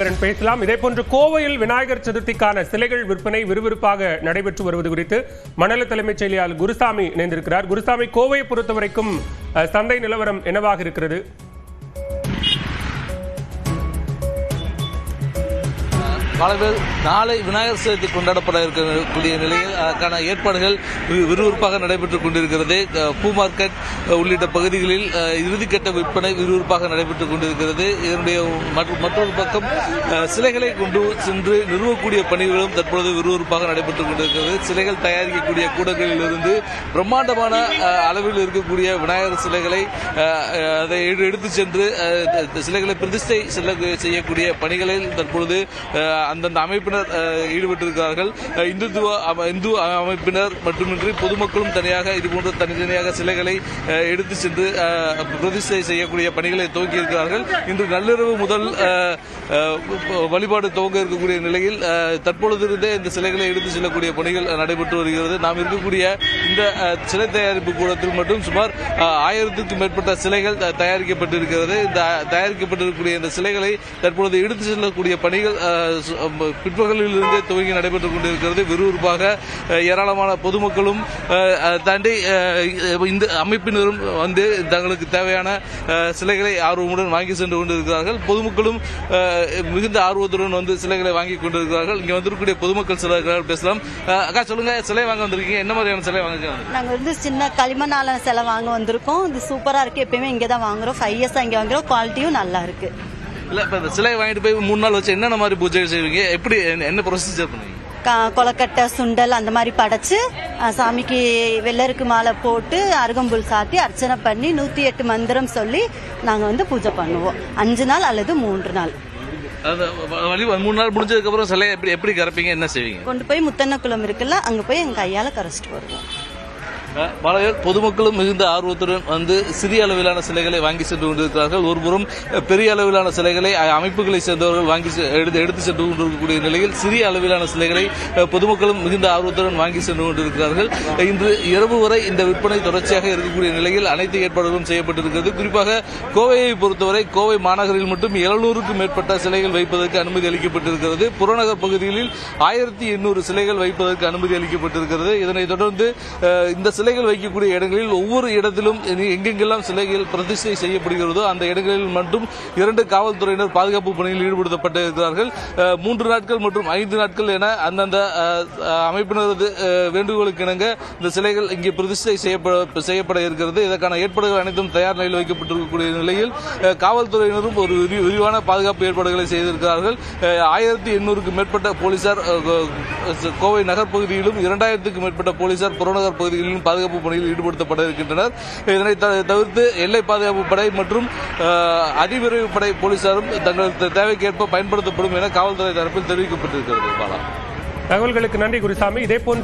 பேசலாம். இதேபோன்று கோவையில் விநாயகர் சதுர்த்திக்கான சிலைகள் விற்பனை விறுவிறுப்பாக நடைபெற்று வருவது குறித்து மண்டல தலைமைச் செயலாளர் குருசாமி இணைந்திருக்கிறார். குருசாமி, கோவையை பொறுத்தவரைக்கும் சந்தை நிலவரம் என்னவாக இருக்கிறது? நாளை விநாயகர் சதுர்த்தி கொண்டாடப்பட இருக்கக்கூடிய நிலையில் அதற்கான ஏற்பாடுகள் விறுவிறுப்பாக நடைபெற்றுக் கொண்டிருக்கிறது. பூ மார்க்கெட் உள்ளிட்ட பகுதிகளில் இறுதிக்கட்ட விற்பனை விறுவிறுப்பாக நடைபெற்றுக் கொண்டிருக்கிறது. இதனுடைய மற்றொரு பக்கம் சிலைகளை கொண்டு சென்று நிறுவக்கூடிய பணிகளும் தற்பொழுது விறுவிறுப்பாக நடைபெற்றுக் கொண்டிருக்கிறது. சிலைகள் தயாரிக்கக்கூடிய கூடங்களிலிருந்து பிரம்மாண்டமான அளவில் இருக்கக்கூடிய விநாயகர் சிலைகளை அதை எடுத்து சென்று சிலைகளை பிரதிஷ்டை செய்யக்கூடிய பணிகளில் தற்பொழுது அந்தந்த அமைப்பினர் ஈடுபட்டிருக்கிறார்கள். இந்து அமைப்பினர் மட்டுமின்றி பொதுமக்களும் தனியாக இதுபோன்ற தனித்தனியாக சிலைகளை எடுத்து சென்று பிரதிஷ்டை செய்யக்கூடிய பணிகளை துவங்கி இருக்கிறார்கள். இன்று நள்ளிரவு முதல் வழிபாடு துவங்க இருக்கக்கூடிய நிலையில் தற்பொழுதிருந்தே இந்த சிலைகளை எடுத்து செல்லக்கூடிய பணிகள் நடைபெற்று வருகிறது. நாம் இருக்கக்கூடிய இந்த சிலை தயாரிப்பு கூடத்தில் மட்டும் சுமார் 1000க்கும் மேற்பட்ட சிலைகள் தயாரிக்கப்பட்டிருக்கிறது. இந்த தயாரிக்கப்பட்டிருக்கக்கூடிய இந்த சிலைகளை தற்பொழுது எடுத்து செல்லக்கூடிய பணிகள் பிற்பகலில் இருந்தே துவங்கி நடைபெற்றுக் கொண்டிருக்கிறது. விறுவிறுப்பாக ஏராளமான பொதுமக்களும் தாண்டி இந்த அமைப்பினரும் வந்து தங்களுக்கு தேவையான சிலைகளை ஆர்வமுடன் வாங்கி சென்று கொண்டிருக்கிறார்கள். பொதுமக்களும் மிகுந்த ஆர்வத்துடன் வந்து சிலைகளை வாங்கி கொண்டிருக்கிறார்கள். இங்க வந்திருக்கக்கூடிய பொதுமக்கள் சிலர்கள் பேசலாம். அக்கா, சொல்லுங்க, சிலை வாங்க வந்திருக்கீங்க, என்ன மாதிரியான சிலை வாங்க? நாங்க வந்து சின்ன களிமண்ணால சிலை வாங்க வந்திருக்கோம். இது சூப்பரா இருக்கு. எப்பயுமே இங்க தான் வாங்குறோம். 5 இயர்ஸ் இங்க வாங்குறோம். குவாலிட்டியும் நல்லா இருக்கு. இல்ல, இப்ப இந்த சிலை வாங்கிட்டு போய் 3 நாள் வச்சு என்னென்ன மாதிரி பூஜை செய்வீங்க? எப்படி என்ன ப்ரொசீஜர் பண்ணுவீங்க? கொலக்கட்டை, சுண்டல் அந்த மாதிரி படைச்சு சாமிக்கு வெள்ளருக்கு மாலை போட்டு அருகம்புல் சாத்தி அர்ச்சனை பண்ணி 108 மந்திரம் சொல்லி நாங்க வந்து பூஜை பண்ணுவோம். 5 நாள் அல்லது 3 நாள். 3 நாள் முடிஞ்சதுக்கு அப்புறம் சிலையை எப்படி கரைப்பீங்க, என்ன செய்வீங்க? கொண்டு போய் முத்தன்னக்குளம் இருக்குல்ல, அங்க போய் எங்க கையால கரைச்சிட்டு வருவோம். பொதுமக்களும் மிகுந்த ஆர்வத்துடன் வந்து சிறிய அளவிலான சிலைகளை வாங்கி சென்று கொண்டிருக்கிறார்கள். ஒருபுறம் பெரிய அளவிலான சிலைகளை அமைப்புகளை சேர்ந்தவர்கள் வாங்கி எடுத்து சென்று கொண்டிருக்கக்கூடிய நிலையில் சிறிய அளவிலான சிலைகளை பொதுமக்களும் மிகுந்த ஆர்வத்துடன் வாங்கி சென்று கொண்டிருக்கிறார்கள். இன்று இரவு வரை இந்த விற்பனை தொடர்ச்சியாக இருக்கக்கூடிய நிலையில் அனைத்து ஏற்பாடுகளும் செய்யப்பட்டிருக்கிறது. குறிப்பாக கோவையை பொறுத்தவரை கோவை மாநகரில் மட்டும் 700க்கும் மேற்பட்ட சிலைகள் வைப்பதற்கு அனுமதி அளிக்கப்பட்டிருக்கிறது. புறநகர் பகுதிகளில் 1800 சிலைகள் வைப்பதற்கு அனுமதி அளிக்கப்பட்டிருக்கிறது. இதனைத் தொடர்ந்து இந்த சிலைகள் வைக்கக்கூடிய இடங்களில் ஒவ்வொரு இடத்திலும் எங்கெங்கெல்லாம் சிலைகள் பிரதிஷ்டை செய்யப்படுகிறதோ அந்த இடங்களில் மட்டும் 2 காவல்துறையினர் பாதுகாப்பு பணியில் ஈடுபடுத்தப்பட்டிருக்கிறார்கள். 3 நாட்கள் மற்றும் 5 நாட்கள் என அந்தந்த அமைப்பினரது வேண்டுகோளுக்கு இணங்க இந்த சிலைகள் இங்கே பிரதிஷ்டை செய்யப்பட இருக்கிறது. இதற்கான ஏற்பாடுகள் அனைத்தும் தயார் நிலையில் வைக்கப்பட்டிருக்கக்கூடிய நிலையில் காவல்துறையினரும் ஒரு விரிவான பாதுகாப்பு ஏற்பாடுகளை செய்திருக்கிறார்கள். 1800க்கும் மேற்பட்ட போலீசார் கோவை நகர் பகுதியிலும் 2000க்கும் மேற்பட்ட போலீசார் புறநகர் பகுதிகளிலும் பாதுகாப்பு பணியில் ஈடுபடுத்தப்பட இருக்கின்றனர். இதனை தவிர்த்து எல்லை பாதுகாப்பு படை மற்றும் அதிவிரைவு படை போலீசாரும் தங்களது தேவைக்கேற்ப பயன்படுத்தப்படும் என காவல்துறை தரப்பில் தெரிவிக்கப்பட்டிருக்கிறது. தகவல்களுக்கு நன்றி குருசாமி. இதேபோன்று